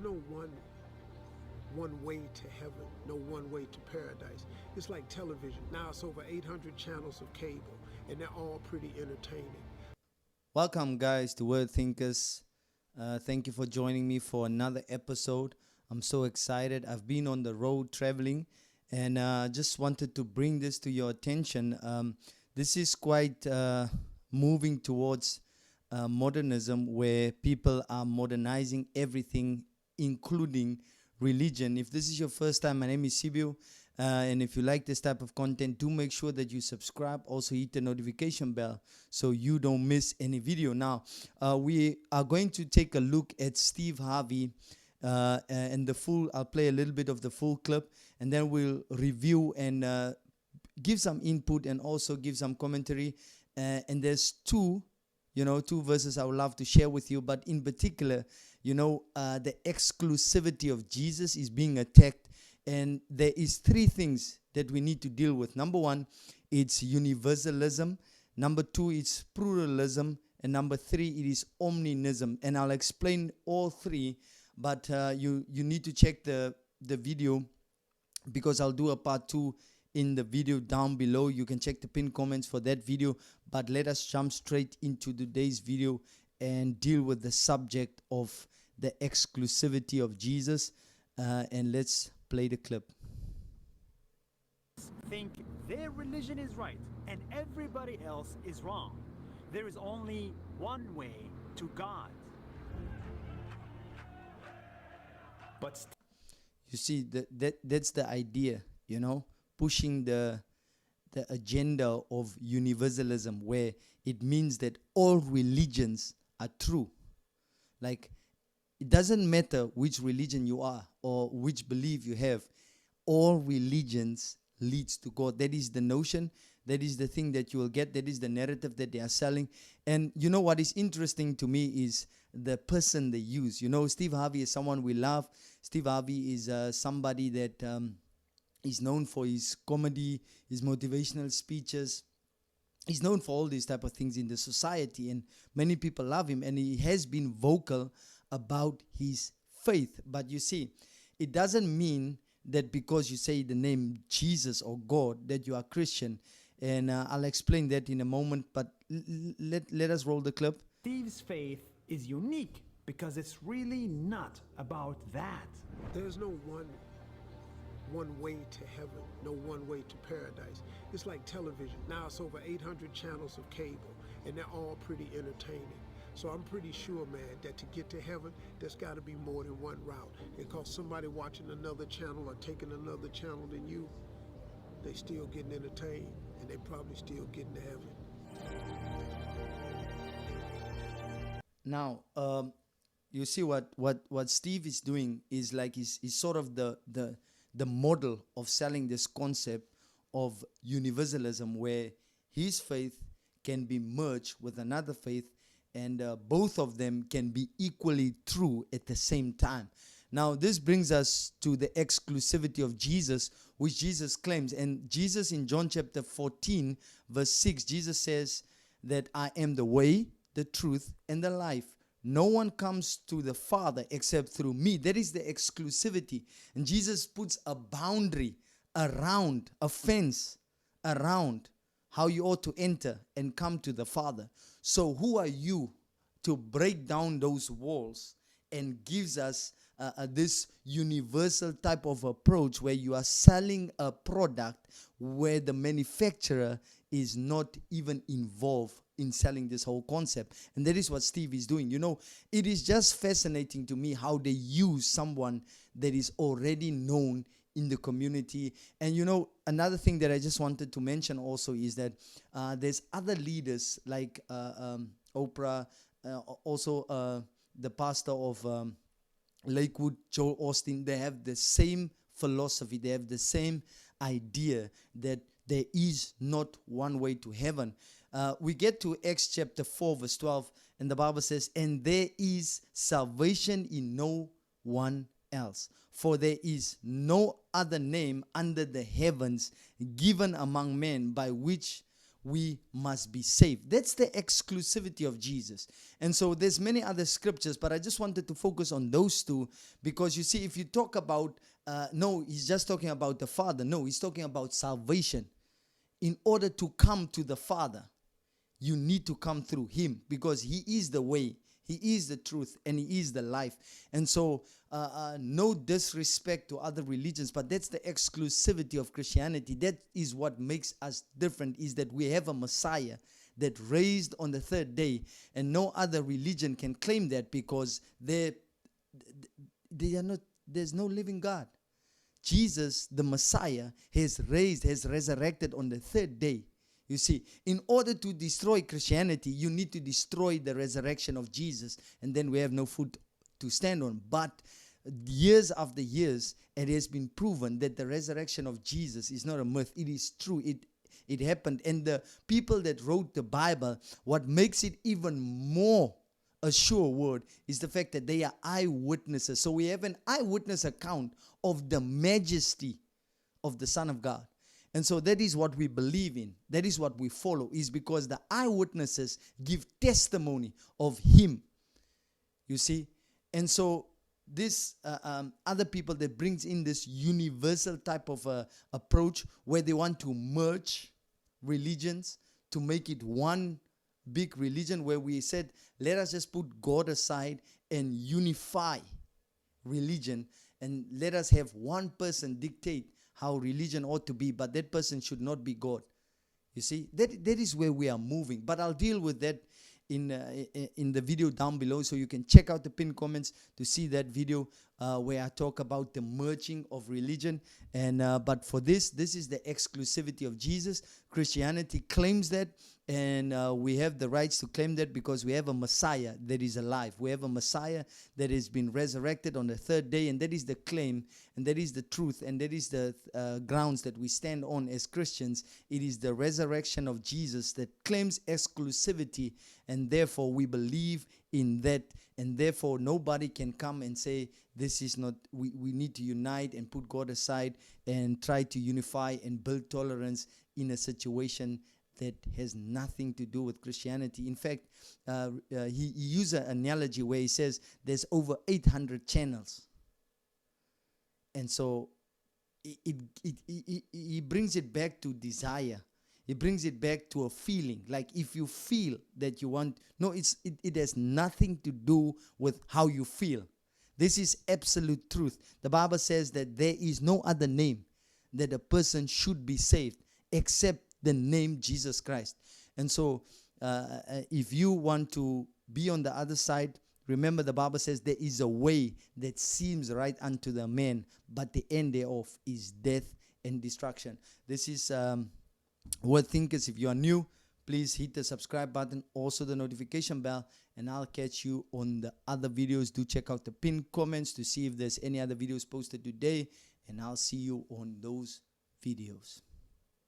no one way to heaven, no one way to paradise. It's like television. Now it's over 800 channels of cable, and they're all pretty entertaining. Welcome, guys, to Word Thinkers. Thank you for joining me for another episode. I'm so excited. I've been on the road traveling, and just wanted to bring this to your attention. This is quite moving towards modernism, where people are modernizing everything, including religion. If this is your first time, my name is Sibiu. And if you like this type of content, do make sure that you subscribe. Also hit the notification bell so you don't miss any video. Now, we are going to take a look at Steve Harvey and the full. I'll play a little bit of the full clip, and then we'll review and give some input and also give some commentary. And there's two verses I would love to share with you. But in particular, the exclusivity of Jesus is being attacked. And there is three things that we need to deal with. Number one, it's universalism. Number two, it's pluralism. And number three, it is omnism. And I'll explain all three, but you need to check the video, because I'll do a part two in the video down below. You can check the pinned comments for that video. But let us jump straight into today's video and deal with the subject of the exclusivity of Jesus. And let's play the clip. Think their religion is right and everybody else is wrong. There is only one way to God. But You see, that's the idea, pushing the agenda of universalism, where it means that all religions are true. Like, it doesn't matter which religion you are or which belief you have. All religions leads to God. That is the notion. That is the thing that you will get. That is the narrative that they are selling. And what is interesting to me is the person they use. Steve Harvey is someone we love. Steve Harvey is somebody that is known for his comedy, his motivational speeches. He's known for all these type of things in the society, and many people love him, and he has been vocal about his faith. But you see, it doesn't mean that because you say the name Jesus or God that you are Christian. And I'll explain that in a moment, but let us roll the clip. Steve's faith is unique because it's really not about that. There's no one way to heaven, no one way to paradise. It's like television. Now it's over 800 channels of cable, and they're all pretty entertaining. So I'm pretty sure, man, that to get to heaven, there's got to be more than one route. Because somebody watching another channel or taking another channel than you, they still getting entertained, and they probably still getting to heaven. Now, you see what Steve is doing is like he's sort of the model of selling this concept of universalism, where his faith can be merged with another faith, and both of them can be equally true at the same time. Now, this brings us to the exclusivity of Jesus, which Jesus claims. And Jesus, in John chapter 14, verse 6, Jesus says that I am the way, the truth, and the life. No one comes to the Father except through me. That is the exclusivity. And Jesus puts a boundary around, a fence around how you ought to enter and come to the Father. So who are you to break down those walls and gives us this universal type of approach, where you are selling a product where the manufacturer is not even involved in selling this whole concept? And that is what Steve is doing. It is just fascinating to me how they use someone that is already known in the community. And another thing that I just wanted to mention also is that there's other leaders like Oprah, also the pastor of Lakewood, Joel Austin. They have the same philosophy. They have the same idea that there is not one way to heaven. We get to Acts chapter 4 verse 12, and the Bible says, and there is salvation in no one else, for there is no other name under the heavens given among men by which we must be saved. That's the exclusivity of Jesus. And so there's many other scriptures, but I just wanted to focus on those two, because you see, if you talk about, no, he's just talking about the Father. No, he's talking about salvation. In order to come to the Father, you need to come through him, because he is the way, he is the truth, and he is the life. And so no disrespect to other religions, but that's the exclusivity of Christianity. That is what makes us different, is that we have a Messiah that raised on the third day, and no other religion can claim that, because they are not, there's no living God. Jesus, the Messiah, has resurrected on the third day. You see, in order to destroy Christianity, you need to destroy the resurrection of Jesus, and then we have no foot to stand on. But years after years, it has been proven that the resurrection of Jesus is not a myth. It is true. It happened. And the people that wrote the Bible, what makes it even more a sure word is the fact that they are eyewitnesses. So we have an eyewitness account of the majesty of the Son of God. And so that is what we believe in. That is what we follow, is because the eyewitnesses give testimony of him. You see? And so this other people that brings in this universal type of approach, where they want to merge religions to make it one big religion, where we said, let us just put God aside and unify religion, and let us have one person dictate how religion ought to be, but that person should not be God. You see, that is where we are moving. But I'll deal with that in the video down below, so you can check out the pinned comments to see that video where I talk about the merging of religion. And but for this is the exclusivity of Jesus. Christianity claims that, and we have the rights to claim that, because we have a Messiah that is alive. We have a Messiah that has been resurrected on the third day, and that is the claim, and that is the truth, and that is the grounds that we stand on as Christians. It is the resurrection of Jesus that claims exclusivity, and therefore we believe in that, and therefore nobody can come and say this is not, we need to unite and put God aside and try to unify and build tolerance in a situation that has nothing to do with Christianity. In fact, he used an analogy where he says there's over 800 channels. And so he brings it back to desire. He brings it back to a feeling. Like if you feel that you want, no, it has nothing to do with how you feel. This is absolute truth. The Bible says that there is no other name that a person should be saved except the name Jesus Christ. And so if you want to be on the other side, remember the Bible says there is a way that seems right unto the man, but the end thereof is death and destruction. This is Word Thinkers. If you are new, please hit the subscribe button, also the notification bell, and I'll catch you on the other videos. Do check out the pinned comments to see if there's any other videos posted today, and I'll see you on those videos.